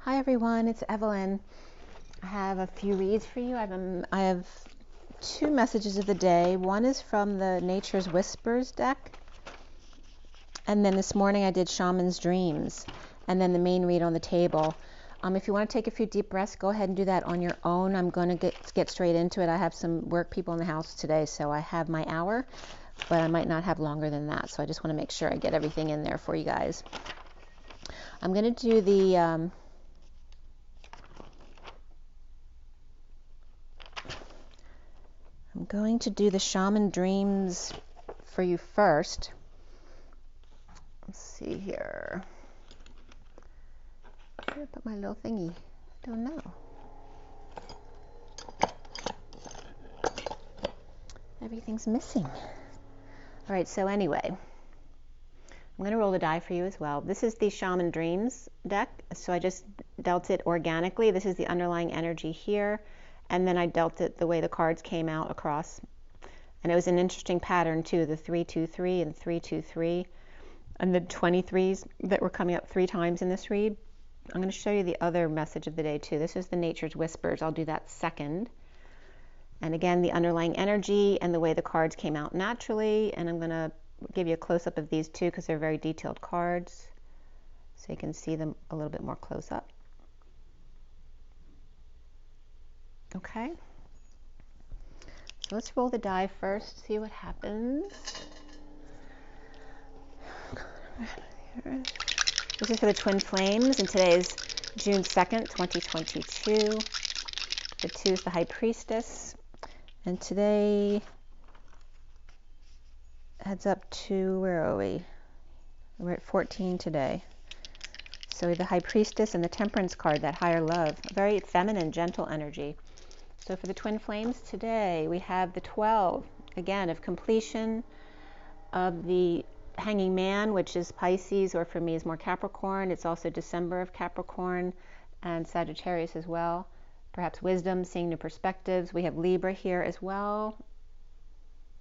Hi everyone, it's Evelyn. I have a few reads for you. I have two messages of the day. One is from the Nature's Whispers deck, and then this morning I did Shaman's Dreams, and then the main read on the table. If you want to take a few deep breaths, go ahead and do that on your own. I'm going to get straight into it. I have some work people in the house today, so I have my hour, but I might not have longer than that, so I just want to make sure I get everything in there for you guys. I'm going to do the I'm going to do the Shaman Dreams for you first. Let's see here. Where did I put my little thingy? Don't know. Everything's missing. All right, so anyway, I'm going to roll the die for you as well. This is the Shaman Dreams deck, so I just dealt it organically. This is the underlying energy here. And then I dealt it the way the cards came out across. And it was an interesting pattern too, the 3-2-3 and 3-2-3 and the 23s that were coming up 3 times in this read. I'm going to show you the other message of the day too. This is the Nature's Whispers. I'll do that second. And again, the underlying energy and the way the cards came out naturally. And I'm going to give you a close-up of these two because they're very detailed cards, so you can see them a little bit more close up. Okay, so let's roll the die first, see what happens. This is for the Twin Flames, and today is June 2nd, 2022. The 2 is the High Priestess, and today, heads up to, where are we? We're at 14 today. So we have the High Priestess and the Temperance card, that higher love, very feminine, gentle energy. So for the Twin Flames today, we have the 12, again, of completion, of the Hanging Man, which is Pisces, or for me is more Capricorn. It's also December of Capricorn and Sagittarius as well. Perhaps wisdom, seeing new perspectives. We have Libra here as well.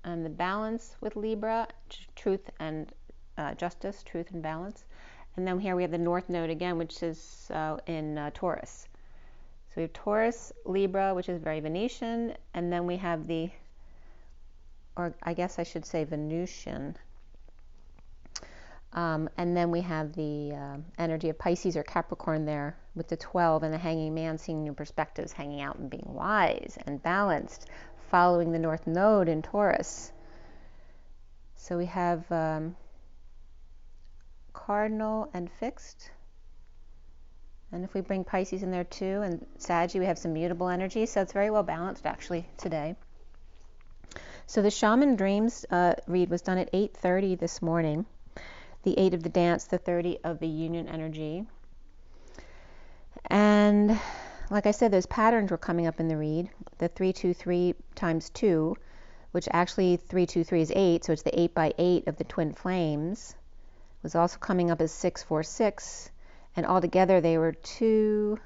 And the balance with Libra, truth and justice, truth and balance. And then here we have the North Node again, which is in Taurus. So we have Taurus, Libra, which is very Venetian, and then we have the, or I guess I should say Venusian, and then we have the energy of Pisces or Capricorn there with the 12 and the Hanging Man, seeing new perspectives, hanging out and being wise and balanced, following the North Node in Taurus. So we have Cardinal and Fixed. And if we bring Pisces in there too, and Saggy, we have some mutable energy. So it's very well balanced actually today. So the Shaman Dreams read was done at 8:30 this morning. The 8 of the Dance, the 30 of the Union energy. And like I said, those patterns were coming up in the read. The 3-2-3 times 2, which actually 3-2-3 is 8. So it's the 8 by 8 of the Twin Flames. Was also coming up as 6-4-6. And altogether they were 2,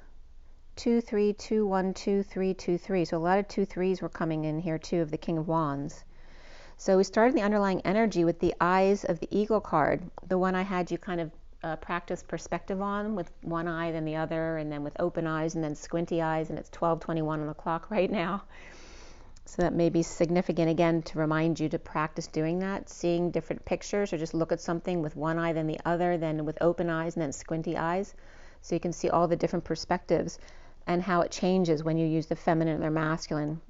2, 3, 2, 1, 2, 3, 2, 3. So a lot of 2 3s were coming in here too, of the King of Wands. So we started the underlying energy with the Eyes of the Eagle card, the one I had you kind of practice perspective on, with one eye then the other, and then with open eyes and then squinty eyes, and it's 12:21 on the clock right now. So that may be significant again to remind you to practice doing that, seeing different pictures, or just look at something with one eye then the other, then with open eyes and then squinty eyes, so you can see all the different perspectives and how it changes when you use the feminine or masculine.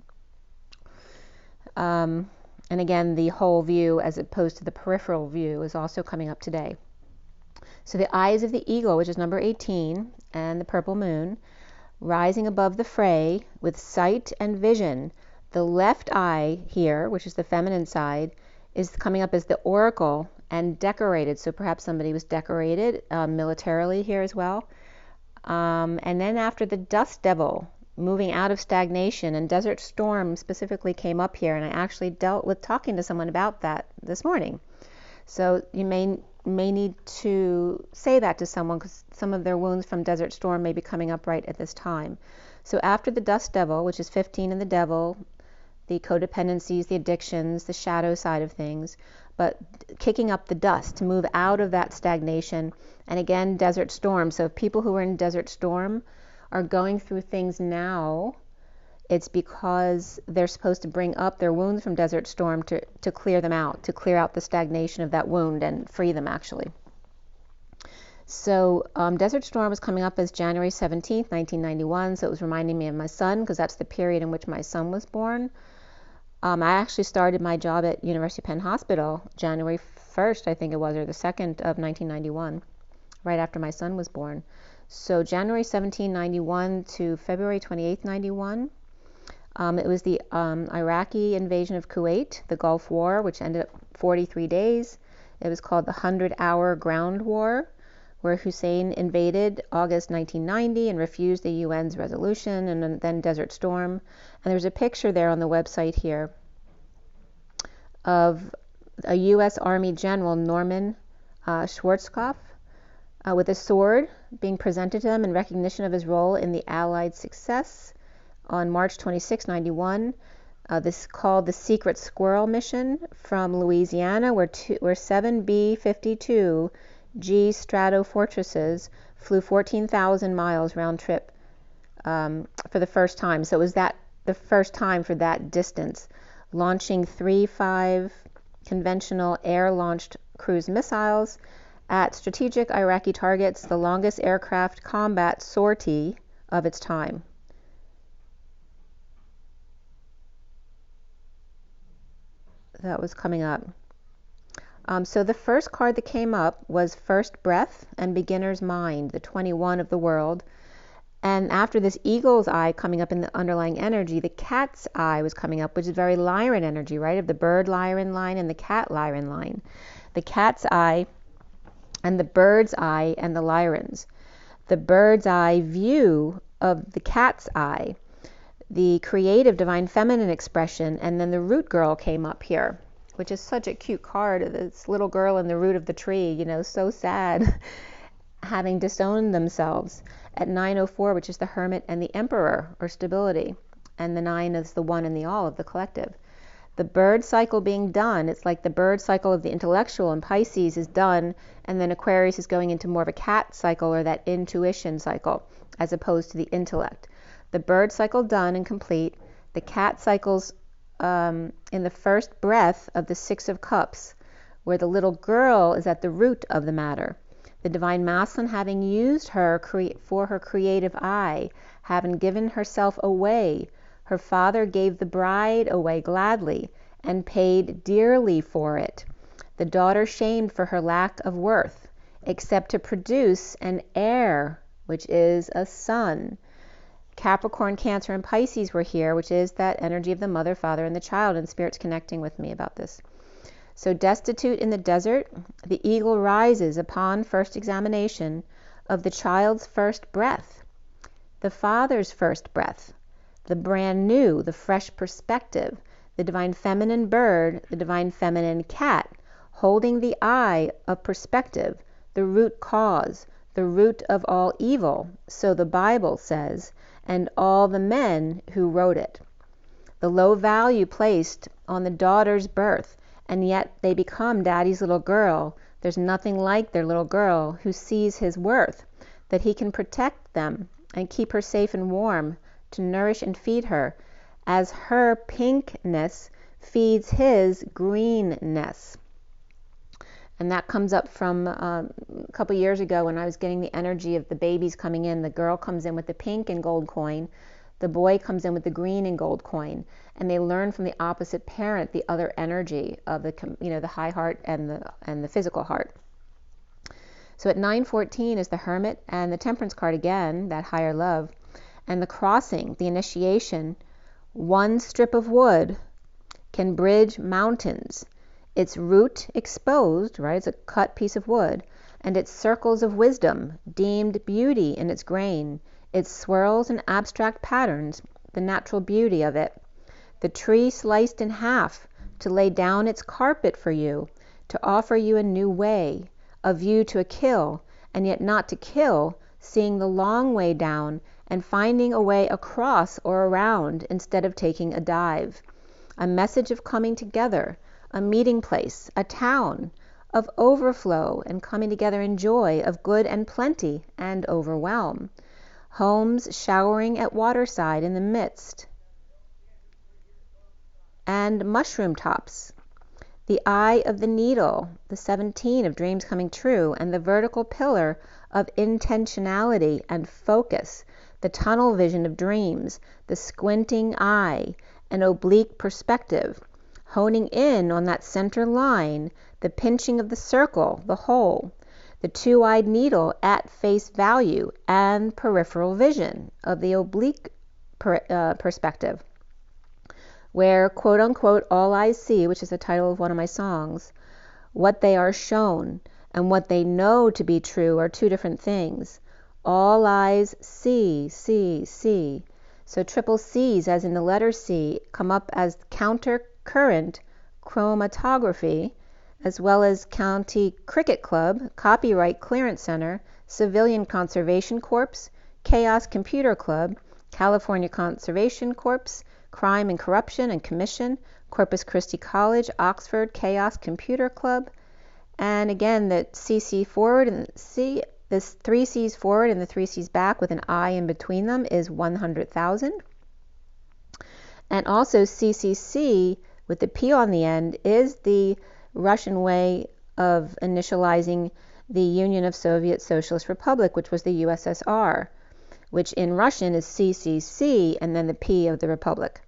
And again, the whole view as opposed to the peripheral view is also coming up today. So the Eyes of the Eagle, which is number 18, and the Purple Moon, rising above the fray with sight and vision. The left eye here, which is the feminine side, is coming up as the Oracle and decorated. So perhaps somebody was decorated militarily here as well. And then after the Dust Devil, moving out of stagnation, and Desert Storm specifically came up here, and I actually dealt with talking to someone about that this morning. So you may need to say that to someone, because some of their wounds from Desert Storm may be coming up right at this time. So after the Dust Devil, which is 15 in the Devil, the codependencies, the addictions, the shadow side of things, but kicking up the dust to move out of that stagnation. And again, desert storm. So if people who are in desert storm are going through things now, it's because they're supposed to bring up their wounds from desert storm to clear them out, to clear out the stagnation of that wound and free them, actually. So Desert Storm was coming up as January 17th, 1991, so it was reminding me of my son, because that's the period in which my son was born. I actually started my job at University of Penn Hospital January 1st, I think it was, or the 2nd of 1991, right after my son was born. So January 17, 91 to February 28, 91, it was the Iraqi invasion of Kuwait, the Gulf War, which ended up 43 days. It was called the 100-Hour Ground War, where Hussein invaded August 1990 and refused the UN's resolution, and then Desert Storm. And there's a picture there on the website here of a U.S. Army General, Norman Schwarzkopf, with a sword being presented to him in recognition of his role in the Allied success on March 26, 91. This called the Secret Squirrel Mission from Louisiana, where 7 B-52 G Stratofortresses flew 14,000 miles round trip for the first time. So it was the first time for that distance, launching 3-5 conventional air-launched cruise missiles at strategic Iraqi targets, the longest aircraft combat sortie of its time. That was coming up. So the first card that came up was First Breath and Beginner's Mind, the 21 of the world. And after this eagle's eye coming up in the underlying energy, the cat's eye was coming up, which is very Lyran energy, right? Of the bird Lyran line and the cat Lyran line. The cat's eye and the bird's eye and the Lyrans. The bird's eye view of the cat's eye, the creative divine feminine expression, and then the root girl came up here, which is such a cute card. This little girl in the root of the tree, you know, so sad, having disowned themselves. At 904, which is the Hermit and the Emperor, or stability. And the 9 is the 1 and the all of the collective. The bird cycle being done, it's like the bird cycle of the intellectual in Pisces is done, and then Aquarius is going into more of a cat cycle, or that intuition cycle, as opposed to the intellect. The bird cycle done and complete. The cat cycle's in the first breath of the 6 of Cups, where the little girl is at the root of the matter. The divine masculine having used her for her creative eye, having given herself away, her father gave the bride away gladly and paid dearly for it. The daughter shamed for her lack of worth, except to produce an heir, which is a son. Capricorn, Cancer, and Pisces were here, which is that energy of the mother, father, and the child, and Spirit's connecting with me about this. So destitute in the desert, the eagle rises upon first examination of the child's first breath, the father's first breath, the brand new, the fresh perspective, the divine feminine bird, the divine feminine cat, holding the eye of perspective, the root cause, the root of all evil, so the Bible says, and all the men who wrote it. The low value placed on the daughter's birth, and yet they become daddy's little girl. There's nothing like their little girl who sees his worth, that he can protect them and keep her safe and warm, to nourish and feed her, as her pinkness feeds his greenness. And that comes up from a couple years ago when I was getting the energy of the babies coming in. The girl comes in with the pink and gold coin. The boy comes in with the green and gold coin. And they learn from the opposite parent the other energy of the high heart and the physical heart. So at 914 is the Hermit and the Temperance card again, that higher love. And the crossing, the initiation. One strip of wood can bridge mountains. Its root exposed, right, it's a cut piece of wood, and its circles of wisdom, deemed beauty in its grain, its swirls and abstract patterns, the natural beauty of it. The tree sliced in half to lay down its carpet for you, to offer you a new way, a view to a kill, and yet not to kill, seeing the long way down and finding a way across or around instead of taking a dive. A message of coming together, a meeting place, a town of overflow and coming together in joy, of good and plenty and overwhelm. Homes showering at waterside in the midst, and mushroom tops. The eye of the needle, the 17 of dreams coming true, and the vertical pillar of intentionality and focus, the tunnel vision of dreams, the squinting eye, an oblique perspective, honing in on that center line, the pinching of the circle, the whole, the two-eyed needle at face value, and peripheral vision of the oblique perspective, where, quote-unquote, all eyes see, which is the title of one of my songs, what they are shown and what they know to be true are two different things. All eyes see, see, see. So triple C's, as in the letter C, come up as counter-current chromatography, as well as County Cricket Club, Copyright Clearance Center, Civilian Conservation Corps, Chaos Computer Club, California Conservation Corps, Crime and Corruption and Commission, Corpus Christi College, Oxford, Chaos Computer Club, and again the CC forward and C, this 3 C's forward and the 3 C's back with an I in between them is 100,000. And also CCC with the P on the end is the Russian way of initializing the Union of Soviet Socialist Republic, which was the USSR, which in Russian is CCC and then the P of the Republic.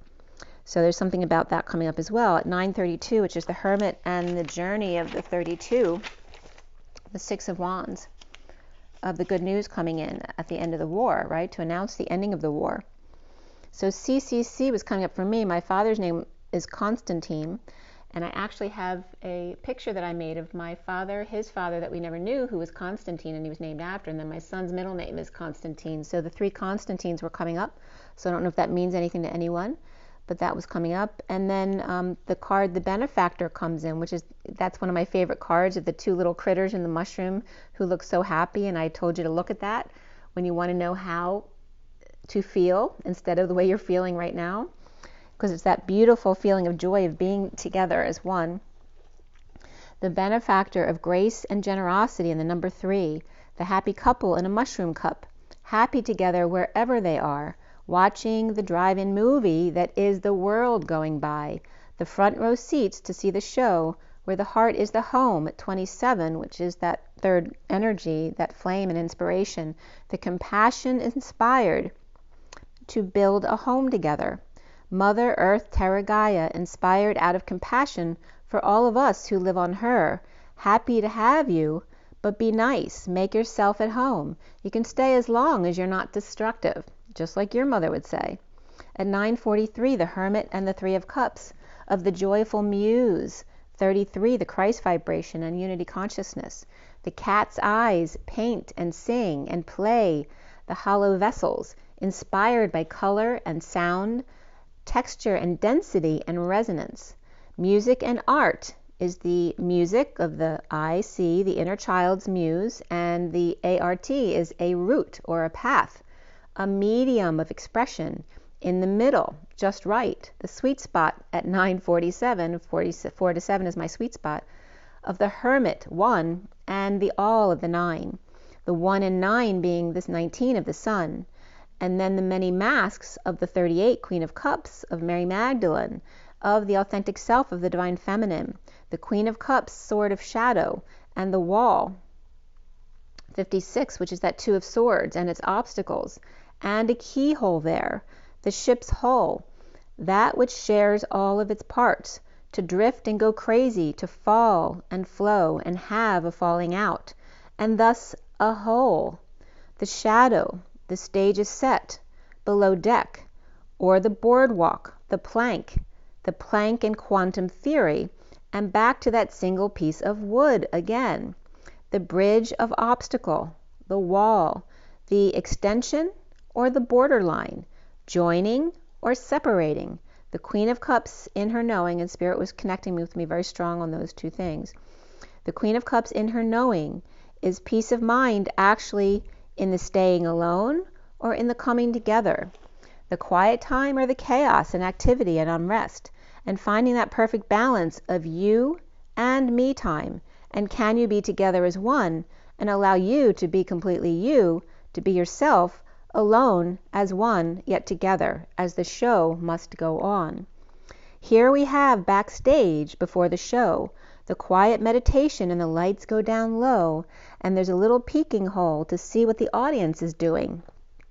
So there's something about that coming up as well. At 932, which is the Hermit and the Journey of the 32, the 6 of Wands, of the good news coming in at the end of the war, right, to announce the ending of the war. So CCC was coming up for me. My father's name is Constantine, and I actually have a picture that I made of my father, his father that we never knew, who was Constantine, and he was named after, and then my son's middle name is Constantine. So the 3 Constantines were coming up, so I don't know if that means anything to anyone, but that was coming up. And then the card, the Benefactor, comes in, that's one of my favorite cards, of the 2 little critters in the mushroom who look so happy, and I told you to look at that when you want to know how to feel instead of the way you're feeling right now, because it's that beautiful feeling of joy of being together as one. The Benefactor of grace and generosity in the number 3, the happy couple in a mushroom cup, happy together wherever they are, watching the drive-in movie that is the world going by, the front row seats to see the show, where the heart is the home at 27, which is that third energy, that flame and inspiration, the compassion inspired to build a home together. Mother Earth Terra Gaia, inspired out of compassion for all of us who live on her. Happy to have you, but be nice. Make yourself at home. You can stay as long as you're not destructive, just like your mother would say. At 943, the Hermit and the 3 of Cups, of the joyful muse. 33, the Christ vibration and unity consciousness. The cat's eyes paint and sing and play, the hollow vessels, inspired by color and sound, texture and density and resonance. Music and art is the music of the IC, the inner child's muse, and the ART is a route or a path, a medium of expression in the middle, just right, the sweet spot at 947, 4 to 7 is my sweet spot, of the Hermit, 1, and the all of the 9, the 1 and 9 being this 19 of the Sun, and then the many masks of the 38, Queen of Cups, of Mary Magdalene, of the authentic self of the Divine Feminine, the Queen of Cups, Sword of Shadow, and the Wall, 56, which is that 2 of Swords and its obstacles, and a keyhole there, the ship's hull, that which shares all of its parts, to drift and go crazy, to fall and flow and have a falling out, and thus a hole, the shadow, the stage is set, below deck, or the boardwalk, the plank in quantum theory, and back to that single piece of wood again, the bridge of obstacle, the wall, the extension or the borderline, joining or separating, the Queen of Cups in her knowing, and Spirit was connecting with me very strong on those 2 things. The Queen of Cups in her knowing is peace of mind actually in the staying alone or in the coming together, the quiet time or the chaos and activity and unrest, and finding that perfect balance of you and me time. And can you be together as one and allow you to be completely you, to be yourself, alone as one, yet together, as the show must go on. Here we have backstage before the show, the quiet meditation and the lights go down low, and there's a little peeking hole to see what the audience is doing,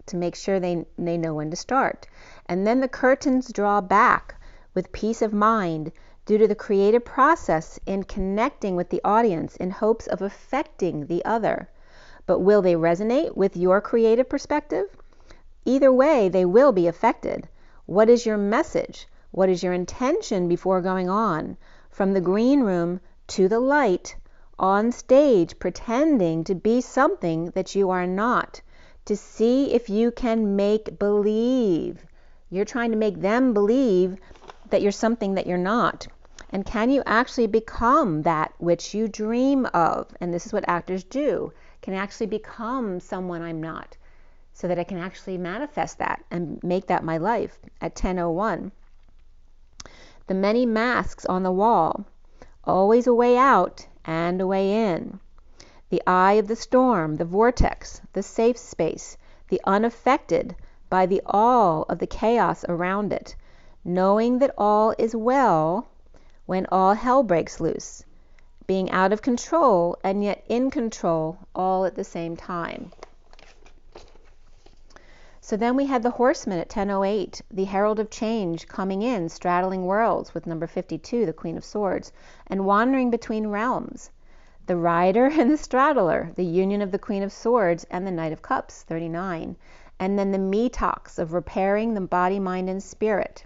to make sure they know when to start. And then the curtains draw back with peace of mind due to the creative process in connecting with the audience in hopes of affecting the other. But will they resonate with your creative perspective? Either way, they will be affected. What is your message? What is your intention before going on? From the green room to the light, on stage, pretending to be something that you are not, to see if you can make believe. You're trying to make them believe that you're something that you're not. And can you actually become that which you dream of? And this is what actors do. Can I actually become someone I'm not, so that I can actually manifest that and make that my life at 10:01. The many masks on the wall, always a way out and a way in. The eye of the storm, the vortex, the safe space, the unaffected by the all of the chaos around it, knowing that all is well when all hell breaks loose, being out of control and yet in control all at the same time. So then we had the horseman at 10:08, the herald of change coming in, straddling worlds with number 52, the Queen of Swords, and wandering between realms. The rider and the straddler, the union of the Queen of Swords and the Knight of Cups, 39. And then the me-talks of repairing the body, mind, and spirit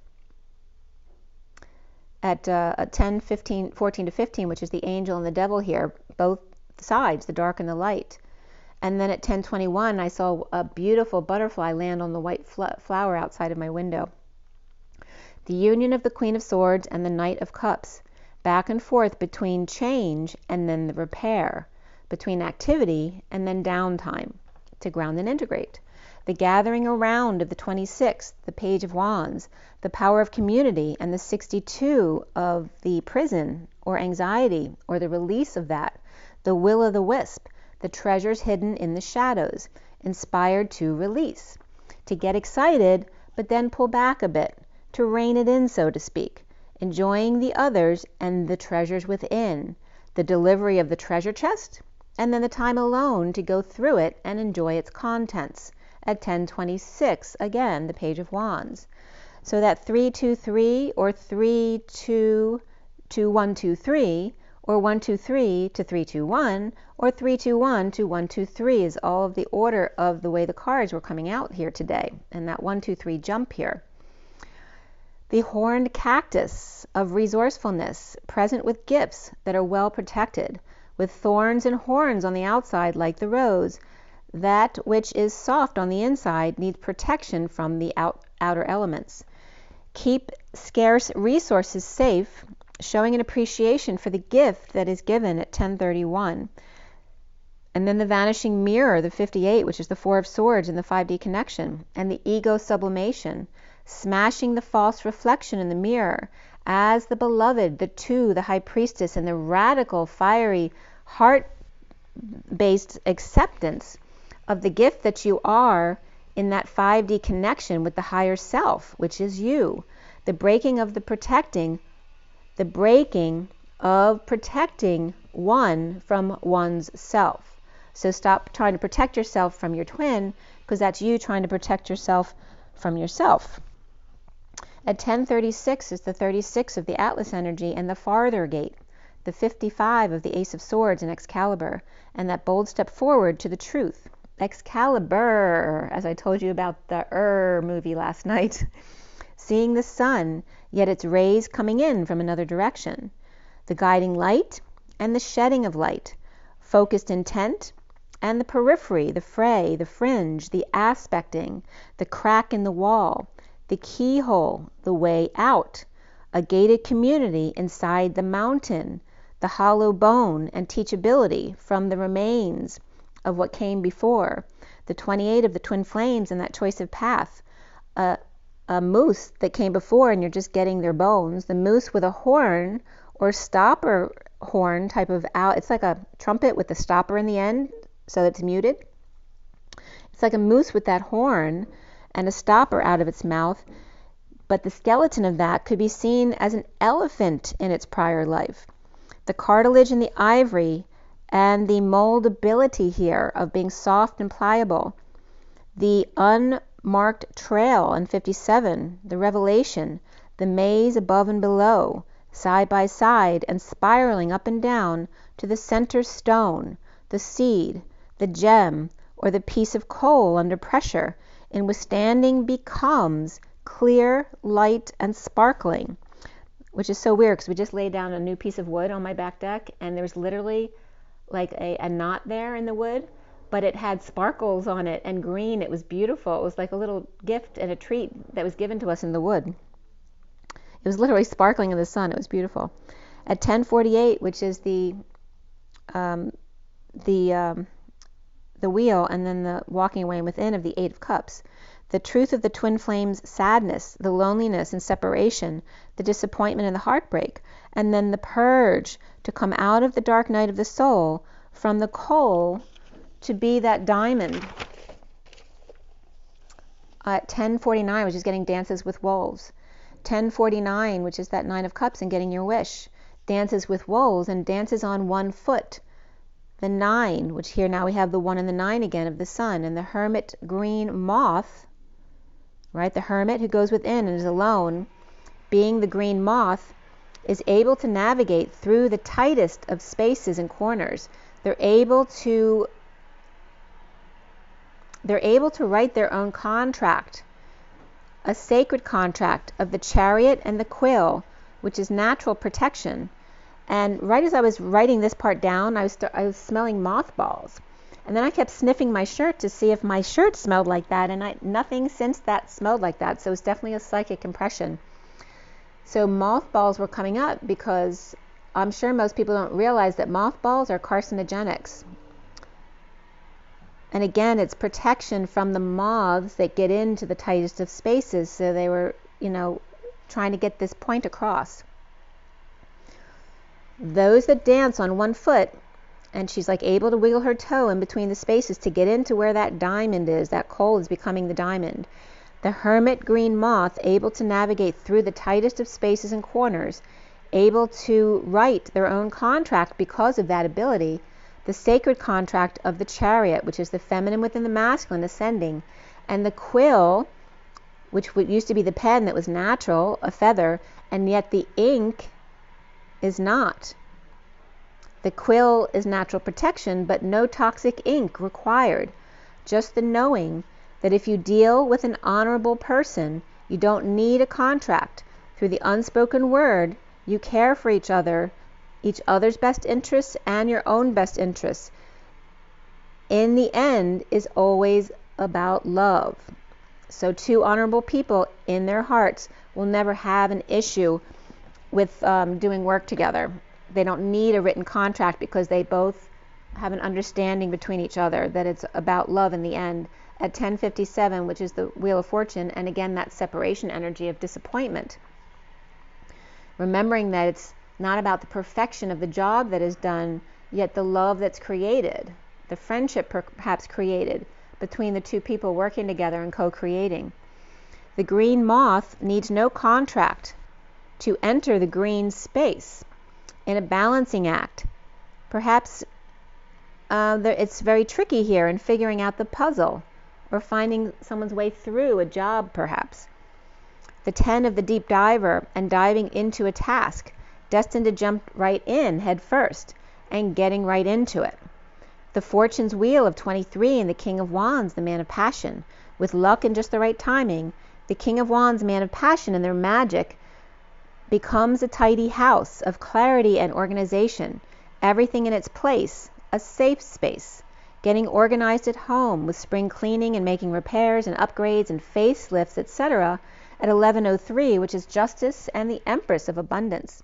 at 14 to 15, which is the angel and the devil here, both sides, the dark and the light. And then at 10:21, I saw a beautiful butterfly land on the white flower outside of my window. The union of the Queen of Swords and the Knight of Cups, back and forth between change and then the repair, between activity and then downtime, to ground and integrate. The gathering around of the 26th, the Page of Wands, the power of community, and the 62 of the prison or anxiety or the release of that, the will o' the wisp, the treasures hidden in the shadows, inspired to release, to get excited but then pull back a bit, to rein it in, so to speak, enjoying the others and the treasures within, the delivery of the treasure chest, and then the time alone to go through it and enjoy its contents. At 10:26, again, the Page of Wands. So that 3-2-3 or 3-2-1-2-3 or 1-2-3 to 3-2-1 or 3-2-1 to 1-2-3 is all of the order of the way the cards were coming out here today, and that 1-2-3 jump here. The horned cactus of resourcefulness, present with gifts that are well protected, with thorns and horns on the outside like the rose. That which is soft on the inside needs protection from the outer elements. Keep scarce resources safe, showing an appreciation for the gift that is given at 10:31. And then the vanishing mirror, the 58, which is the Four of Swords in the 5D connection, and the ego sublimation, smashing the false reflection in the mirror as the beloved, the two, the high priestess, and the radical, fiery, heart-based acceptance of the gift that you are in that 5D connection with the higher self, which is you. The breaking of protecting one from one's self. So stop trying to protect yourself from your twin, because that's you trying to protect yourself from yourself. At 10:36 is the 36 of the Atlas energy and the farther gate, the 55 of the Ace of Swords and Excalibur, and that bold step forward to the truth. Excalibur, as I told you about the movie last night. Seeing the sun, yet its rays coming in from another direction. The guiding light and the shedding of light. Focused intent and the periphery, the fray, the fringe, the aspecting, the crack in the wall, the keyhole, the way out. A gated community inside the mountain. The hollow bone and teachability from the remains of what came before. The 28 of the twin flames and that choice of path. A a moose that came before and you're just getting their bones. The moose with a horn or stopper horn type of out. It's like a trumpet with a stopper in the end so it's muted. It's like a moose with that horn and a stopper out of its mouth. But the skeleton of that could be seen as an elephant in its prior life. The cartilage and the ivory and the moldability here of being soft and pliable. The unmarked trail in 57, the revelation, the maze above and below, side by side and spiraling up and down to the center stone, the seed, the gem, or the piece of coal under pressure in withstanding becomes clear, light, and sparkling, which is so weird because we just laid down a new piece of wood on my back deck and there was literally like a knot there in the wood, but it had sparkles on it and green. It was beautiful. It was like a little gift and a treat that was given to us in the wood. It was literally sparkling in the sun. It was beautiful. At 1048, which is the wheel and then the walking away within of the Eight of Cups, the truth of the twin flames' sadness, the loneliness and separation, the disappointment and the heartbreak, and then the purge to come out of the dark night of the soul from the coal to be that diamond. At 1049, which is getting dances with wolves. 1049, which is that Nine of Cups and getting your wish. Dances with wolves and dances on one foot. The 9, which here now we have the 1 and the 9 again of the sun, and the hermit green moth, right? The hermit who goes within and is alone, being the green moth, is able to navigate through the tightest of spaces and corners. They're able to write their own contract, a sacred contract of the chariot and the quill, which is natural protection. And right as I was writing this part down, I was smelling mothballs. And then I kept sniffing my shirt to see if my shirt smelled like that, and nothing since that smelled like that. So it's definitely a psychic impression. So mothballs were coming up because I'm sure most people don't realize that mothballs are carcinogenics. And again, it's protection from the moths that get into the tightest of spaces. So they were, trying to get this point across. Those that dance on one foot, and she's like able to wiggle her toe in between the spaces to get into where that diamond is, that coal is becoming the diamond. The hermit green moth, able to navigate through the tightest of spaces and corners, able to write their own contract because of that ability. The sacred contract of the chariot, which is the feminine within the masculine ascending, and the quill, which used to be the pen that was natural, a feather, and yet the ink is not. The quill is natural protection, but no toxic ink required. Just the knowing that if you deal with an honorable person, you don't need a contract. Through the unspoken word, you care for each other's best interests and your own best interests. In the end is always about love. So two honorable people in their hearts will never have an issue with doing work together. They don't need a written contract because they both have an understanding between each other that it's about love in the end. At 1057, which is the Wheel of Fortune, and again that separation energy of disappointment. Remembering that it's not about the perfection of the job that is done, yet the love that's created, the friendship perhaps created between the two people working together and co-creating. The green moth needs no contract to enter the green space in a balancing act. Perhaps it's very tricky here in figuring out the puzzle or finding someone's way through a job perhaps. The 10 of the deep diver and diving into a task, destined to jump right in head first and getting right into it. The Fortune's Wheel of 23 and the King of Wands, the man of passion. With luck and just the right timing, the King of Wands, man of passion, and their magic becomes a tidy house of clarity and organization, everything in its place, a safe space, getting organized at home with spring cleaning and making repairs and upgrades and facelifts, etc. at 1103, which is justice and the Empress of abundance.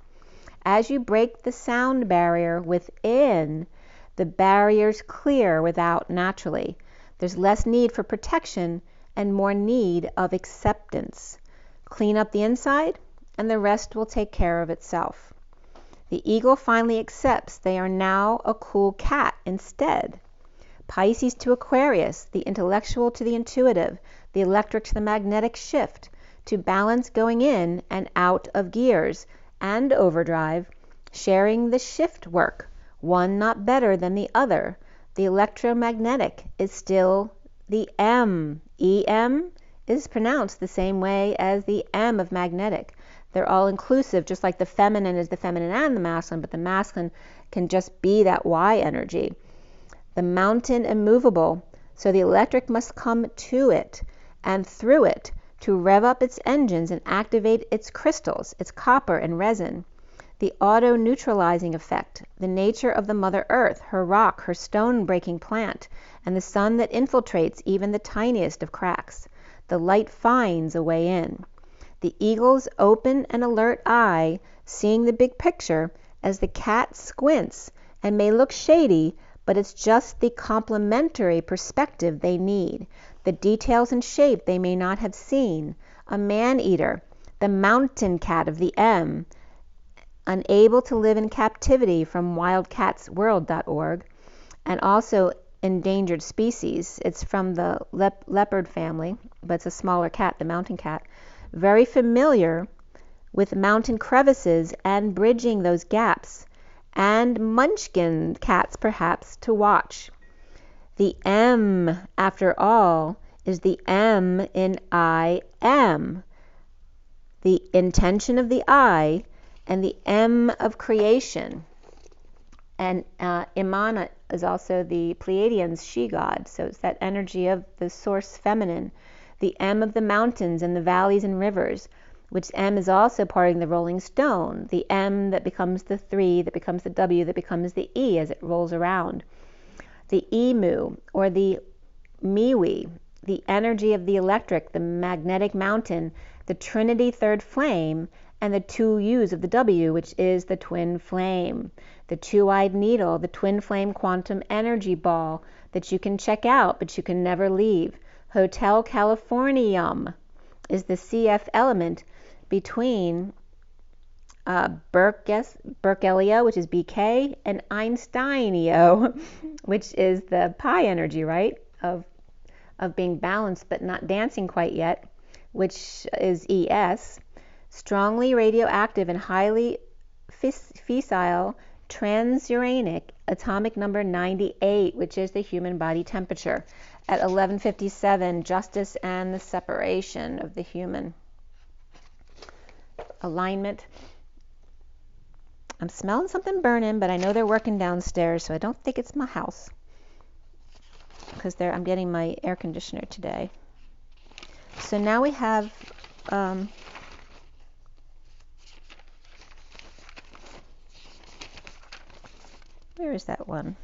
As you break the sound barrier within, the barriers clear without naturally. There's less need for protection and more need of acceptance. Clean up the inside, and the rest will take care of itself. The eagle finally accepts they are now a cool cat instead. Pisces to Aquarius, the intellectual to the intuitive, the electric to the magnetic shift, to balance going in and out of gears and overdrive, sharing the shift work, one not better than the other. The electromagnetic is still the M. EM is pronounced the same way as the M of magnetic. They're all inclusive, just like the feminine is the feminine and the masculine, but the masculine can just be that Y energy. The mountain immovable, so the electric must come to it and through it to rev up its engines and activate its crystals, its copper and resin. The auto-neutralizing effect, the nature of the Mother Earth, her rock, her stone-breaking plant, and the sun that infiltrates even the tiniest of cracks. The light finds a way in. The eagle's open and alert eye, seeing the big picture, as the cat squints and may look shady, but it's just the complementary perspective they need. The details and shape they may not have seen. A man-eater, the mountain cat of the M, unable to live in captivity from wildcatsworld.org, and also endangered species. It's from the leopard family, but it's a smaller cat, the mountain cat. Very familiar with mountain crevices and bridging those gaps, and munchkin cats perhaps to watch. The M, after all, is the M in I am. The intention of the I and the M of creation. And Imana is also the Pleiadians' she-god, so it's that energy of the source feminine. The M of the mountains and the valleys and rivers, which M is also part of the rolling stone, the M that becomes the 3, that becomes the W, that becomes the E as it rolls around. The Emu, or the Miwi, the energy of the electric, the magnetic mountain, the Trinity third flame, and the 2 U's of the W, which is the twin flame. The 2-eyed needle, the twin flame quantum energy ball that you can check out, but you can never leave. Hotel Californium is the CF element between Berkelio, which is BK, and Einsteinio, which is the pi energy, right, of being balanced but not dancing quite yet, which is ES. Strongly radioactive and highly fissile transuranic atomic number 98, which is the human body temperature. At 11:57, justice and the separation of the human. Alignment. I'm smelling something burning, but I know they're working downstairs, so I don't think it's my house, because I'm getting my air conditioner today. So now we have where is that one?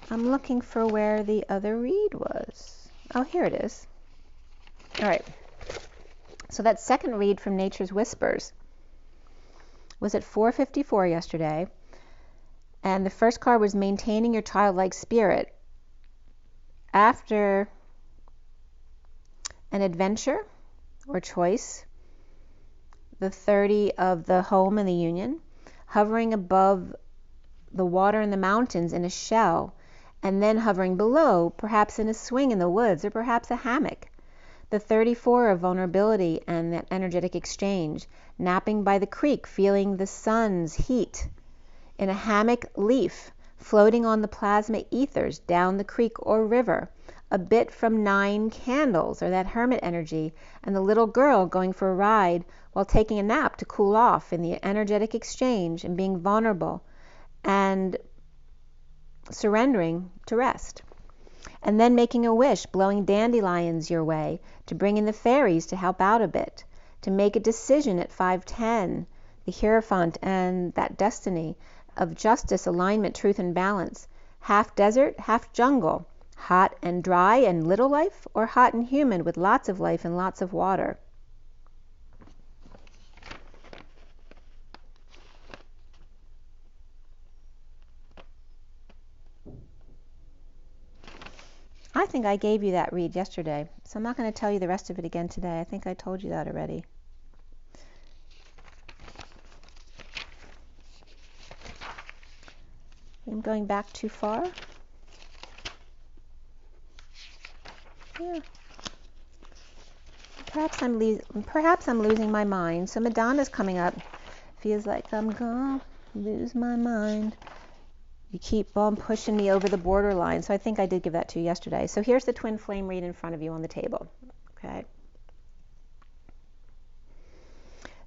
I'm looking for where the other read was. Oh, here it is. All right. So that second read from Nature's Whispers was at 4:54 yesterday, and the first card was maintaining your childlike spirit after an adventure or choice. The 30 of the home and the union, hovering above the water and the mountains in a shell, and then hovering below, perhaps in a swing in the woods, or perhaps a hammock. The 34 of vulnerability and that energetic exchange, napping by the creek, feeling the sun's heat. In a hammock leaf, floating on the plasma ethers down the creek or river, a bit from 9 candles, or that hermit energy, and the little girl going for a ride while taking a nap to cool off in the energetic exchange and being vulnerable and surrendering to rest. And then making a wish, blowing dandelions your way, to bring in the fairies to help out a bit, to make a decision at 5:10, the Hierophant and that destiny of justice, alignment, truth, and balance. Half desert, half jungle, Hot and dry and little life, or hot and humid with lots of life and lots of water? I think I gave you that read yesterday, so I'm not going to tell you the rest of it again today. I think I told you that already. I'm going back too far. Yeah. Perhaps I'm losing my mind. So Madonna's coming up. Feels like I'm gonna lose my mind. You keep on pushing me over the borderline. So I think I did give that to you yesterday. So here's the twin flame read in front of you on the table. Okay.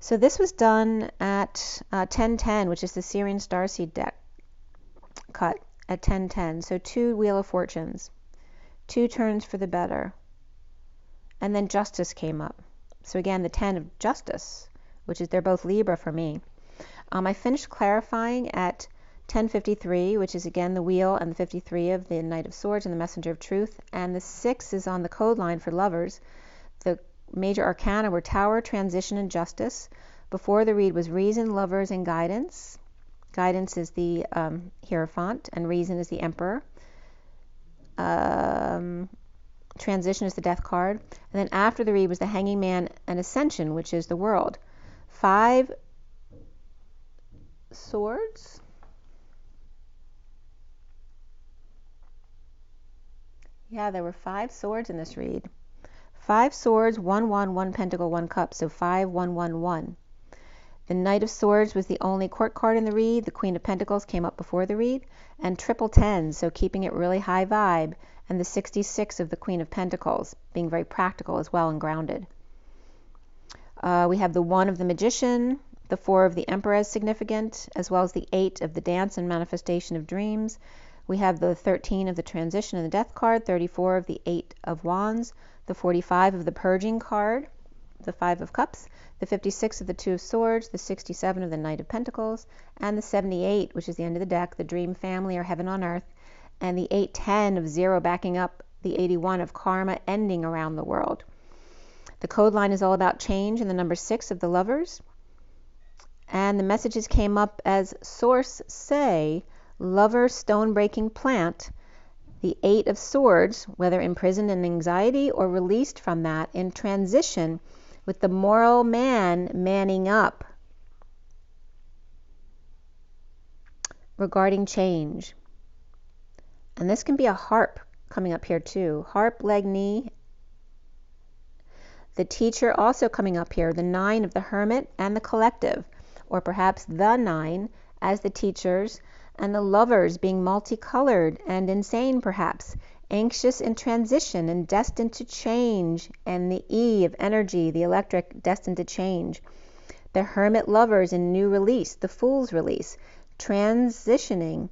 So this was done at 1010, which is the SIRIAN Starseed deck cut at 1010. So 2 Wheel of Fortunes, 2 turns for the better, and then Justice came up. So again, the 10 of Justice, which is, they're both Libra for me. I finished clarifying at 1053, which is again the Wheel and the 53 of the Knight of Swords and the Messenger of Truth, and the 6 is on the code line for lovers. The major arcana were Tower, Transition, and Justice. Before the read was Reason, Lovers, and Guidance. Guidance is the Hierophant, and Reason is the Emperor. Transition is the Death card. And then after the read was the Hanging Man and Ascension, which is the World. 5 swords. Yeah, there were 5 swords in this read. 5 swords, 1, 1, 1 pentacle, 1 cup, so 5, 1, 1, 1. The Knight of Swords was the only court card in the read. The Queen of Pentacles came up before the read. And triple 10, so keeping it really high vibe. And the 66 of the Queen of Pentacles, being very practical as well and grounded. We have the 1 of the Magician, the 4 of the Emperor as significant, as well as the 8 of the Dance and Manifestation of Dreams. We have the 13 of the Transition and the Death card, 34 of the 8 of Wands, the 45 of the Purging card, the 5 of Cups, the 56 of the 2 of Swords, the 67 of the Knight of Pentacles, and the 78, which is the end of the deck, the Dream Family or Heaven on Earth, and the 810 of Zero backing up the 81 of Karma ending around the world. The code line is all about change, and the number 6 of the Lovers. And the messages came up as Source Say, Lover, Stone Breaking Plant, the 8 of Swords, whether imprisoned in anxiety or released from that, in transition with the moral man manning up regarding change. And this can be a harp coming up here too. Harp, leg, knee. The Teacher also coming up here, the 9 of the Hermit and the Collective, or perhaps the 9 as the teachers, and the Lovers being multicolored and insane perhaps, anxious in transition and destined to change, and the E of energy, the electric, destined to change. The Hermit Lovers in new release, the Fool's release, transitioning.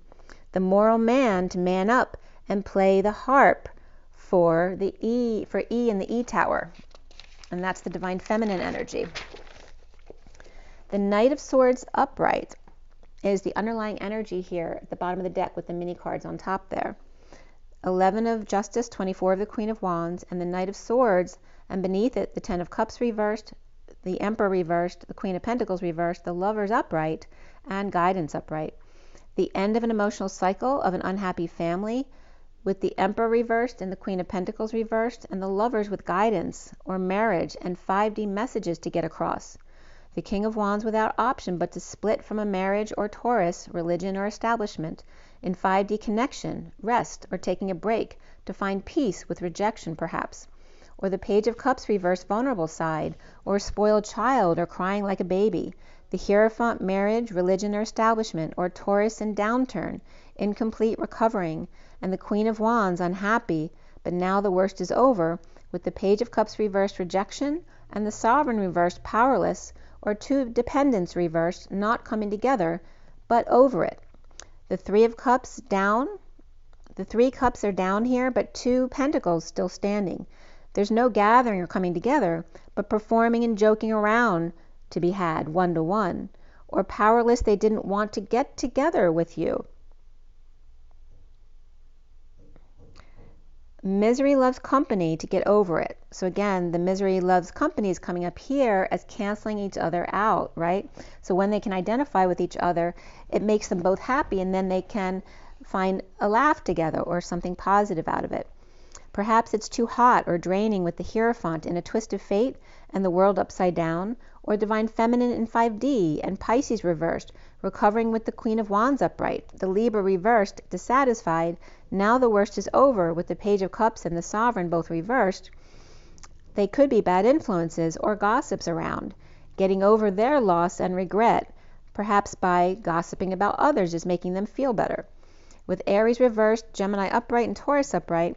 The moral man to man up and play the harp for the E, for E in the E tower. And that's the Divine Feminine energy. The Knight of Swords upright is the underlying energy here at the bottom of the deck with the mini cards on top there. 11 of Justice, 24 of the Queen of Wands, and the Knight of Swords, and beneath it the 10 of Cups reversed, the Emperor reversed, the Queen of Pentacles reversed, the Lovers upright, and Guidance upright. The end of an emotional cycle of an unhappy family with the Emperor reversed and the Queen of Pentacles reversed, and the Lovers with guidance or marriage and 5D messages to get across. The King of Wands without option but to split from a marriage or Taurus, religion or establishment, in 5D connection, rest, or taking a break to find peace with rejection perhaps. Or the Page of Cups reversed, vulnerable side, or spoiled child, or crying like a baby. The Hierophant, marriage, religion or establishment, or Taurus in downturn, incomplete recovering, and the Queen of Wands unhappy, but now the worst is over, with the Page of Cups reversed, rejection, and the Sovereign reversed, powerless, or 2 dependents reversed, not coming together, but over it. The 3 of Cups down, the 3 cups are down here, but 2 pentacles still standing. There's no gathering or coming together, but performing and joking around to be had one-to-one, or powerless, they didn't want to get together with you. Misery loves company to get over it. So again, the misery loves company is coming up here as canceling each other out, right? So when they can identify with each other, it makes them both happy, and then they can find a laugh together or something positive out of it. Perhaps it's too hot or draining with the Hierophant in a twist of fate and the world upside down, or Divine Feminine in 5D and Pisces reversed, recovering with the Queen of Wands upright, the Libra reversed, dissatisfied. Now the worst is over with the Page of Cups and the Sovereign both reversed. They could be bad influences or gossips around, getting over their loss and regret, perhaps by gossiping about others is making them feel better. With Aries reversed, Gemini upright and Taurus upright,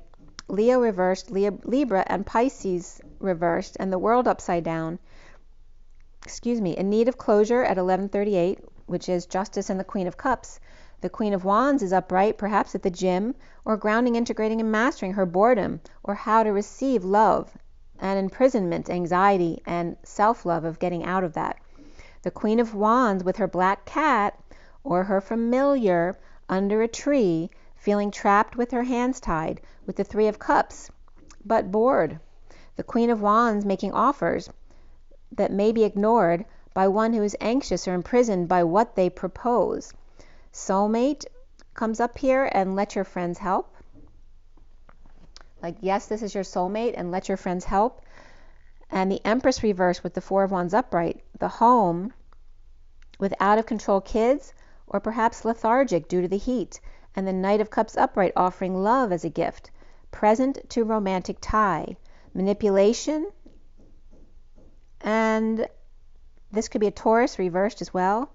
Leo reversed, Libra and Pisces reversed, and the world upside down, in need of closure at 11:38, which is Justice and the Queen of Cups. The Queen of Wands is upright, perhaps at the gym, or grounding, integrating, and mastering her boredom, or how to receive love and imprisonment, anxiety, and self-love of getting out of that. The Queen of Wands with her black cat, or her familiar under a tree, feeling trapped with her hands tied, with the Three of Cups, but bored. The Queen of Wands making offers that may be ignored by one who is anxious or imprisoned by what they propose. Soulmate comes up here, and let your friends help. Like, yes, this is your soulmate, and let your friends help. And the Empress reversed with the Four of Wands upright, the home with out-of-control kids, or perhaps lethargic due to the heat, and the Knight of Cups upright offering love as a gift, present to romantic tie, manipulation, and this could be a Taurus reversed as well.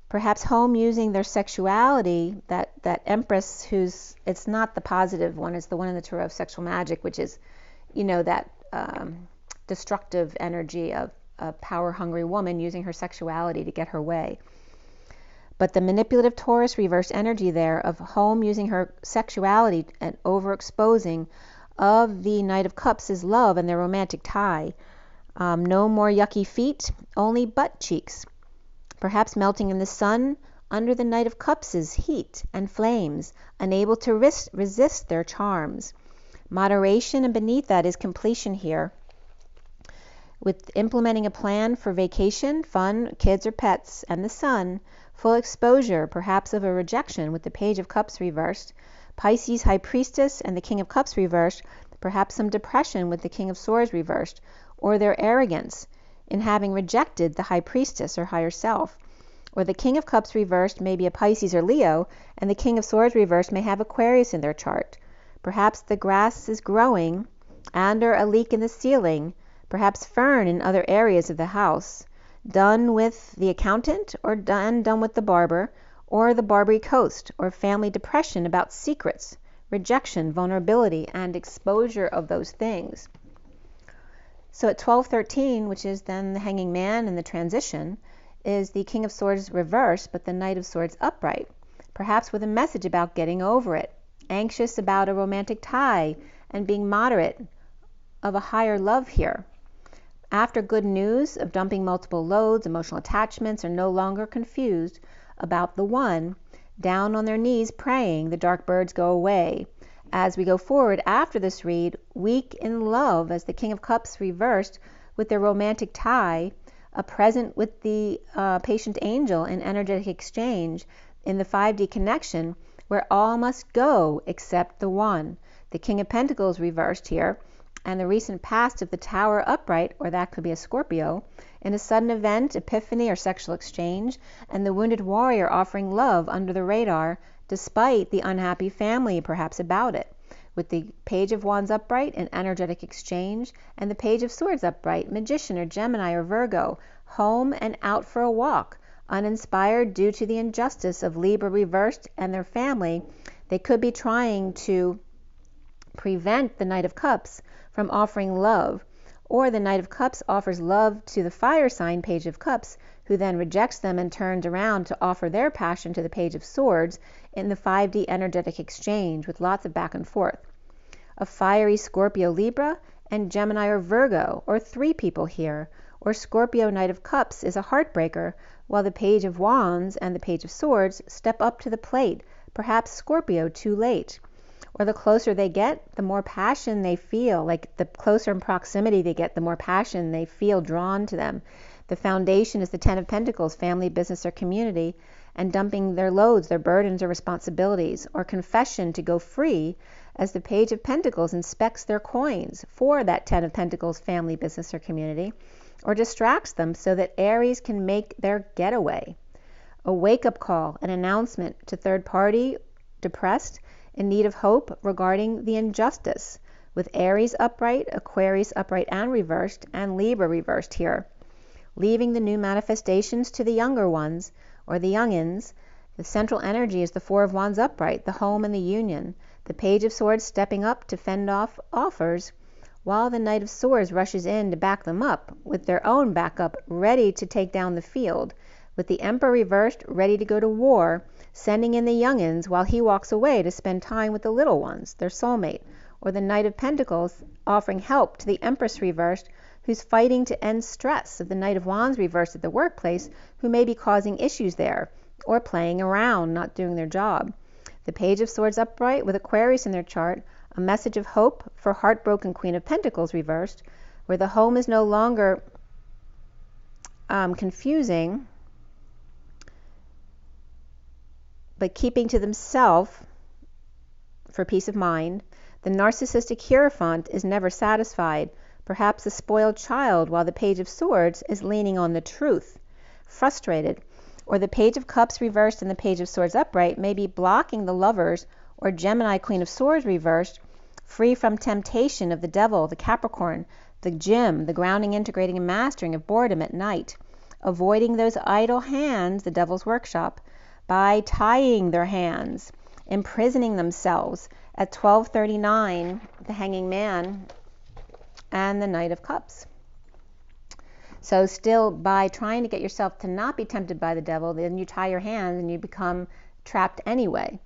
Perhaps home using their sexuality, that Empress who's, it's not the positive one, it's the one in the Tarot of sexual magic, which is, that destructive energy of a power-hungry woman using her sexuality to get her way. But the manipulative Taurus reverse energy there of home using her sexuality and overexposing of the Knight of Cups is love and their romantic tie. No more yucky feet, only butt cheeks. Perhaps melting in the sun under the Knight of Cups' heat and flames, unable to resist their charms. Moderation, and beneath that is completion here, with implementing a plan for vacation, fun, kids or pets, and the sun. Full exposure, perhaps of a rejection with the Page of Cups reversed, Pisces High Priestess and the King of Cups reversed, perhaps some depression with the King of Swords reversed, or their arrogance in having rejected the High Priestess or higher self. Or the King of Cups reversed may be a Pisces or Leo, and the King of Swords reversed may have Aquarius in their chart. Perhaps the grass is growing, and/or a leak in the ceiling, perhaps fern in other areas of the house, done with the accountant, or done with the barber, or the Barbary Coast, or family depression about secrets, rejection, vulnerability, and exposure of those things. So at 12:13, which is then the Hanging Man and the transition, is the King of Swords reversed, but the Knight of Swords upright, perhaps with a message about getting over it, anxious about a romantic tie, and being moderate of a higher love here. After good news of dumping multiple loads, emotional attachments are no longer confused about the one, down on their knees praying the dark birds go away. As we go forward after this read, weak in love as the King of Cups reversed with their romantic tie, a present with the patient angel in energetic exchange in the 5D connection, where all must go except the one. The King of Pentacles reversed here, and the recent past of the Tower upright, or that could be a Scorpio, in a sudden event, epiphany, or sexual exchange, and the wounded warrior offering love under the radar, despite the unhappy family perhaps about it, with the Page of Wands upright in energetic exchange, and the Page of Swords upright, Magician or Gemini or Virgo, home and out for a walk, uninspired due to the injustice of Libra reversed and their family. They could be trying to prevent the Knight of Cups from offering love, or the Knight of Cups offers love to the fire sign Page of Cups, who then rejects them and turns around to offer their passion to the Page of Swords in the 5D energetic exchange with lots of back and forth. A fiery Scorpio Libra and Gemini or Virgo, or three people here, or Scorpio Knight of Cups is a heartbreaker, while the Page of Wands and the Page of Swords step up to the plate, perhaps Scorpio too late. or the closer they get, the more passion they feel. Like the closer in proximity they get, the more passion they feel drawn to them. The foundation is the Ten of Pentacles, family, business, or community, and dumping their loads, their burdens, or responsibilities, or confession to go free, as the Page of Pentacles inspects their coins for that Ten of Pentacles, family, business, or community, or distracts them so that Aries can make their getaway. A wake-up call, an announcement to third party, depressed, in need of hope regarding the injustice, with Aries upright, Aquarius upright and reversed, and Libra reversed here. Leaving the new manifestations to the younger ones, or the youngins. The central energy is the Four of Wands upright, the home and the union. The Page of Swords stepping up to fend off offers, while the Knight of Swords rushes in to back them up, with their own backup ready to take down the field, with the Emperor reversed, ready to go to war, sending in the youngins while he walks away to spend time with the little ones, their soulmate, or the Knight of Pentacles offering help to the Empress reversed, who's fighting to end stress of the Knight of Wands reversed at the workplace, who may be causing issues there, or playing around, not doing their job. The Page of Swords upright with Aquarius in their chart, a message of hope for heartbroken Queen of Pentacles reversed, where the home is no longer confusing, but keeping to themselves for peace of mind. The narcissistic Hierophant is never satisfied, perhaps a spoiled child, while the Page of Swords is leaning on the truth, frustrated. Or the Page of Cups reversed and the Page of Swords upright may be blocking the Lovers or Gemini Queen of Swords reversed, free from temptation of the devil, the Capricorn, the gym, the grounding, integrating, and mastering of boredom at night, avoiding those idle hands, the devil's workshop, by tying their hands, imprisoning themselves at 1239, the Hanging Man, and the Knight of Cups. So still, by trying to get yourself to not be tempted by the devil, then you tie your hands and you become trapped anyway.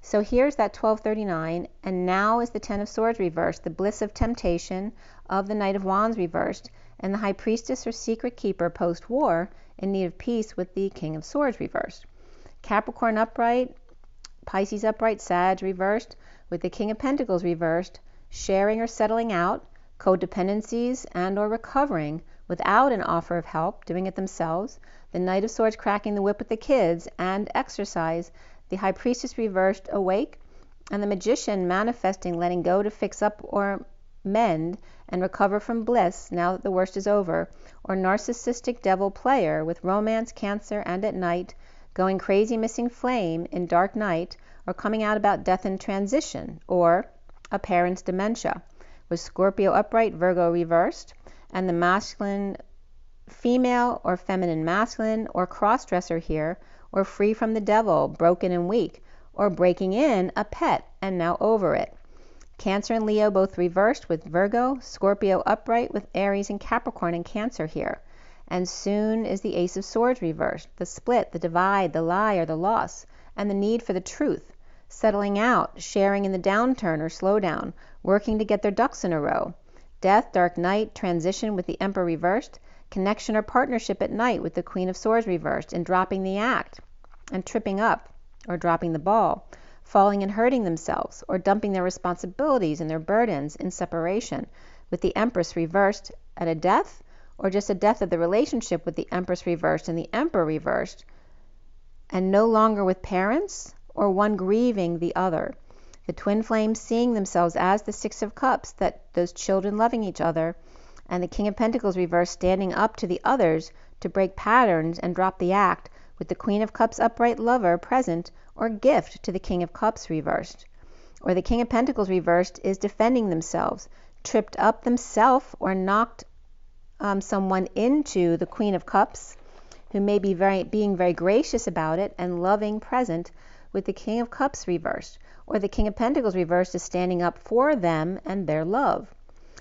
So here's that 1239, and now is the Ten of Swords reversed, the bliss of temptation of the Knight of Wands reversed, and the High Priestess or Secret Keeper post-war in need of peace with the King of Swords reversed. Capricorn upright, Pisces upright, Sag reversed, with the King of Pentacles reversed, sharing or settling out, codependencies and or recovering without an offer of help, doing it themselves, the Knight of Swords cracking the whip with the kids and exercise, the High Priestess reversed, awake, and the Magician manifesting, letting go to fix up or mend and recover from bliss now that the worst is over, or narcissistic devil player with romance, Cancer, and at night, going crazy, missing flame in dark night, or coming out about death and transition, or a parent's dementia, with Scorpio upright, Virgo reversed, and the masculine female or feminine masculine or cross-dresser here, or free from the devil, broken and weak, or breaking in a pet and now over it. Cancer and Leo both reversed with Virgo, Scorpio upright with Aries and Capricorn and Cancer here. And soon is the Ace of Swords reversed, the split, the divide, the lie or the loss, and the need for the truth, settling out, sharing in the downturn or slowdown, working to get their ducks in a row. Death, dark night, transition with the Emperor reversed, connection or partnership at night with the Queen of Swords reversed, and dropping the act, and tripping up, or dropping the ball, falling and hurting themselves, or dumping their responsibilities and their burdens in separation, with the Empress reversed at a death, or just a death of the relationship with the Empress reversed and the Emperor reversed, and no longer with parents, or one grieving the other. The twin flames seeing themselves as the Six of Cups, that those children loving each other, and the King of Pentacles reversed standing up to the others to break patterns and drop the act, with the Queen of Cups upright lover present, or gift to the King of Cups reversed. Or the King of Pentacles reversed is defending themselves, tripped up themselves, or knocked someone into the Queen of Cups, who may be being very gracious about it and loving present, with the King of Cups reversed. Or the King of Pentacles reversed is standing up for them and their love.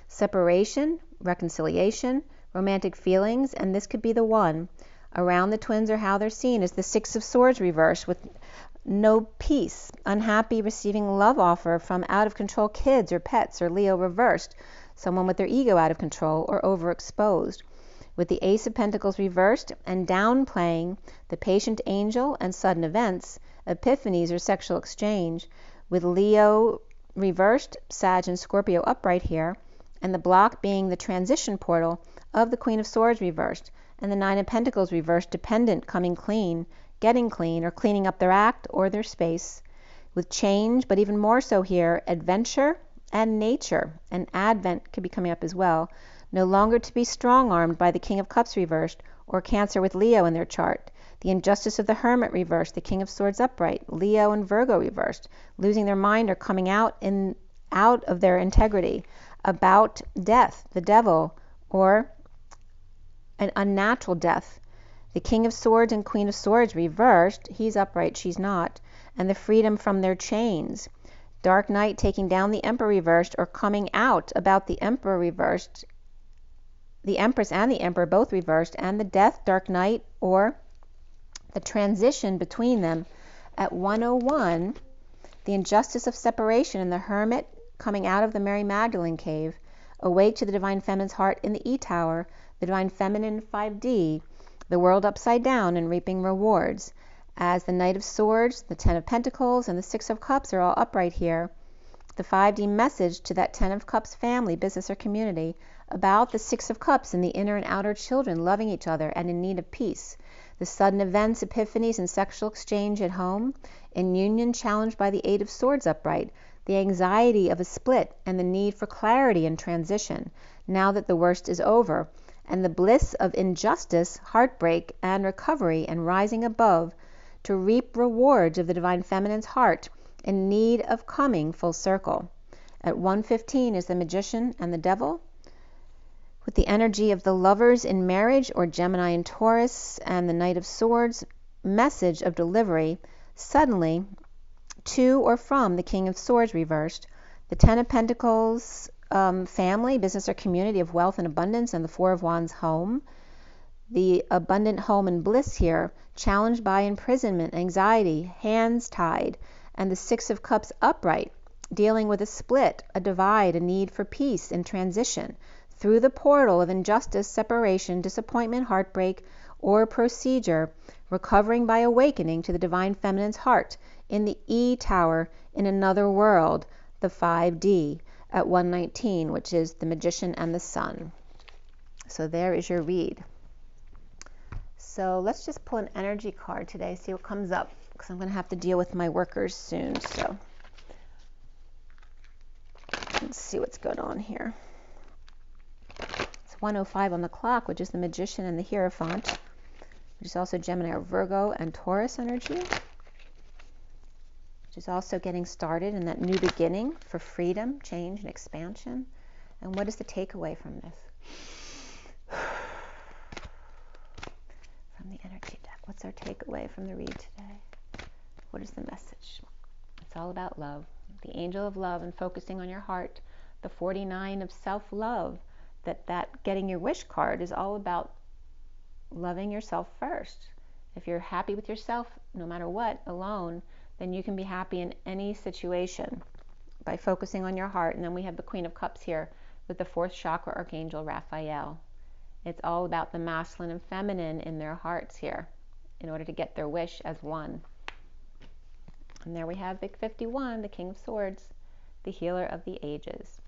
Separation, reconciliation, romantic feelings, and this could be the one. Around the twins or how they're seen is the Six of Swords reversed with no peace, unhappy, receiving love offer from out of control kids or pets, or Leo reversed, someone with their ego out of control or overexposed. With the Ace of Pentacles reversed and downplaying the patient angel and sudden events, epiphanies or sexual exchange, with Leo reversed, Sag and Scorpio upright here, and the block being the transition portal of the Queen of Swords reversed, and the Nine of Pentacles reversed, dependent, coming clean, getting clean, or cleaning up their act or their space with change, but even more so here, adventure and nature. And Advent could be coming up as well. No longer to be strong-armed by the King of Cups reversed, or Cancer with Leo in their chart. The injustice of the Hermit reversed, the King of Swords upright, Leo and Virgo reversed, losing their mind or coming out of their integrity, about death, the devil, or an unnatural death. The King of Swords and Queen of Swords reversed, he's upright, she's not, and the freedom from their chains. Dark Knight taking down the Emperor reversed, or coming out about the Emperor reversed, the Empress and the Emperor both reversed, and the Death, Dark Knight, or the transition between them at 101, the injustice of separation and the Hermit coming out of the Mary Magdalene cave, awake to the Divine Feminine's heart in the E Tower, the Divine Feminine 5D, the world upside down and reaping rewards, as the Knight of Swords, the Ten of Pentacles, and the Six of Cups are all upright here. The 5D message to that Ten of Cups family, business, or community about the Six of Cups and the inner and outer children loving each other and in need of peace. The sudden events, epiphanies, and sexual exchange at home, in union challenged by the Eight of Swords upright, the anxiety of a split and the need for clarity and transition, now that the worst is over, and the bliss of injustice, heartbreak, and recovery, and rising above to reap rewards of the Divine Feminine's heart in need of coming full circle. At 115 is the Magician and the Devil, with the energy of the lovers in marriage, or Gemini and Taurus, and the Knight of Swords, message of delivery, suddenly, to or from the King of Swords reversed, the Ten of Pentacles family, business, or community of wealth and abundance, and the Four of Wands home, the abundant home and bliss here, challenged by imprisonment, anxiety, hands tied, and the Six of Cups upright, dealing with a split, a divide, a need for peace and transition through the portal of injustice, separation, disappointment, heartbreak, or procedure, recovering by awakening to the Divine Feminine's heart in the E Tower in another world, the 5D, at 119, which is the Magician and the Sun. So there is your read. So let's just pull an energy card today, see what comes up, because I'm going to have to deal with my workers soon. So let's see what's going on here. It's 1:05 on the clock, which is the Magician and the Hierophant, which is also Gemini or Virgo and Taurus energy, which is also getting started in that new beginning for freedom, change, and expansion. And what is the takeaway from this? From the energy deck, what's our takeaway from the read today? What is the message? It's all about love. The angel of love and focusing on your heart. The 49 of self-love. That getting your wish card is all about loving yourself first. If you're happy with yourself, no matter what, alone, then you can be happy in any situation by focusing on your heart. And then we have the Queen of Cups here with the fourth chakra archangel Raphael. It's all about the masculine and feminine in their hearts here in order to get their wish as one. And there we have Big 51, the King of Swords, the healer of the ages.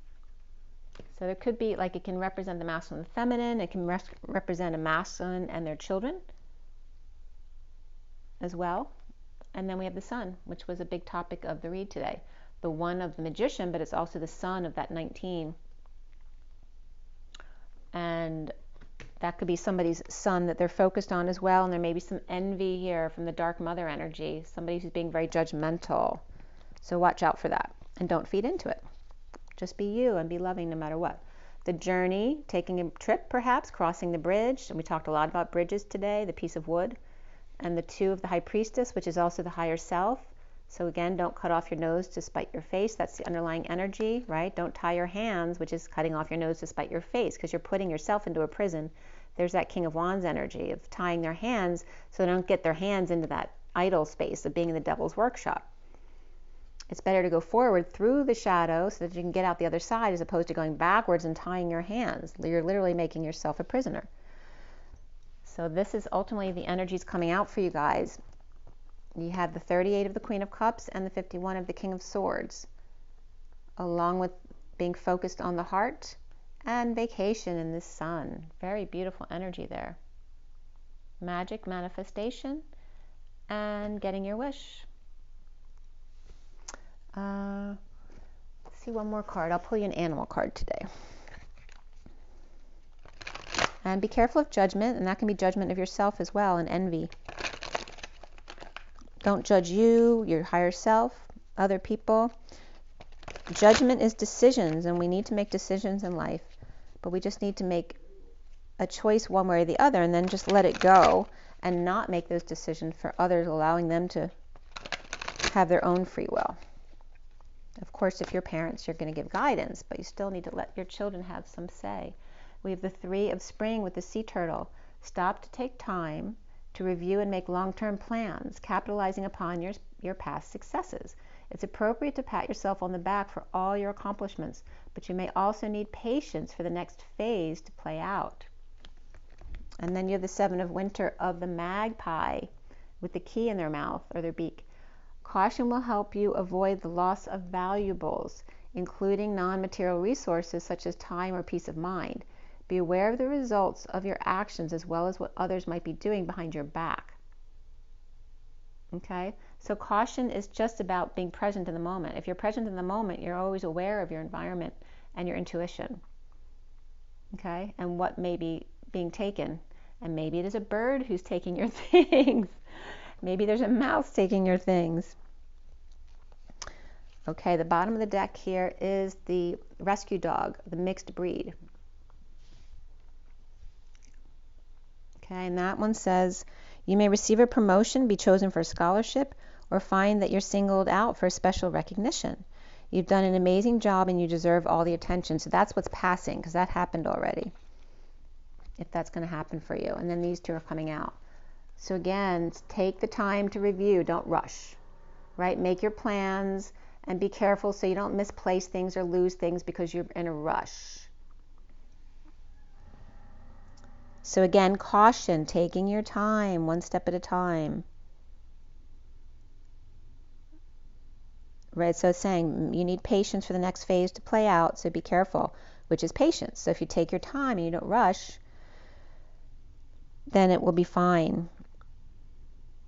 So there could be, like, it can represent the masculine and feminine. It can represent a masculine and their children as well. And then we have the sun, which was a big topic of the read today. The one of the Magician, but it's also the sun of that 19. And that could be somebody's son that they're focused on as well. And there may be some envy here from the dark mother energy. Somebody who's being very judgmental. So watch out for that. And don't feed into it. Just be you and be loving no matter what. The journey, taking a trip perhaps, crossing the bridge. And we talked a lot about bridges today, the piece of wood. And the two of the High Priestess, which is also the higher self. So again, don't cut off your nose to spite your face. That's the underlying energy, right? Don't tie your hands, which is cutting off your nose to spite your face, because you're putting yourself into a prison. There's that King of Wands energy of tying their hands so they don't get their hands into that idle space of being in the devil's workshop. It's better to go forward through the shadow so that you can get out the other side, as opposed to going backwards and tying your hands. You're literally making yourself a prisoner. So this is ultimately the energies coming out for you guys. You have the 38 of the Queen of Cups and the 51 of the King of Swords. along with being focused on the heart and vacation in the sun. Very beautiful energy there. Magic, manifestation, and getting your wish. Let's see one more card. I'll pull you an animal card today. And be careful of judgment, and that can be judgment of yourself as well, and envy. Don't judge you, your higher self, other people. Judgment is decisions, and we need to make decisions in life, but we just need to make a choice one way or the other, and then just let it go and not make those decisions for others, allowing them to have their own free will. Of course, if you're parents, you're going to give guidance, but you still need to let your children have some say. We have the 3 of spring with the sea turtle. Stop to take time to review and make long-term plans, capitalizing upon your past successes. It's appropriate to pat yourself on the back for all your accomplishments, but you may also need patience for the next phase to play out. And then you have the 7 of winter of the magpie with the key in their mouth or their beak. Caution will help you avoid the loss of valuables, including non-material resources such as time or peace of mind. Be aware of the results of your actions as well as what others might be doing behind your back. Okay? So caution is just about being present in the moment. If you're present in the moment, you're always aware of your environment and your intuition. Okay? And what may be being taken. And maybe it is a bird who's taking your things. Maybe there's a mouse taking your things. Okay, the bottom of the deck here is the rescue dog, the mixed breed. Okay, and that one says, you may receive a promotion, be chosen for a scholarship, or find that you're singled out for special recognition. You've done an amazing job and you deserve all the attention. So that's what's passing, because that happened already, if that's going to happen for you. And then these 2 are coming out. So again, take the time to review. Don't rush, right? Make your plans and be careful so you don't misplace things or lose things because you're in a rush. So again, caution, taking your time, one step at a time. Right, so it's saying you need patience for the next phase to play out, so be careful, which is patience. So if you take your time and you don't rush, then it will be fine.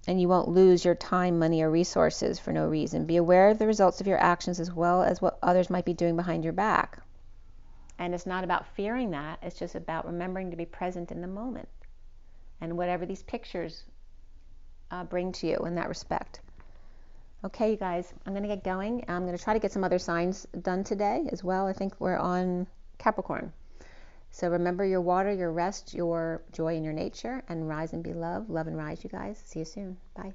And you won't lose your time, money, or resources for no reason. Be aware of the results of your actions as well as what others might be doing behind your back. And it's not about fearing that, it's just about remembering to be present in the moment and whatever these pictures bring to you in that respect. Okay, you guys, I'm going to get going. I'm going to try to get some other signs done today as well. I think we're on Capricorn. So remember your water, your rest, your joy, and your nature, and rise and be love. Love and rise, you guys. See you soon. Bye.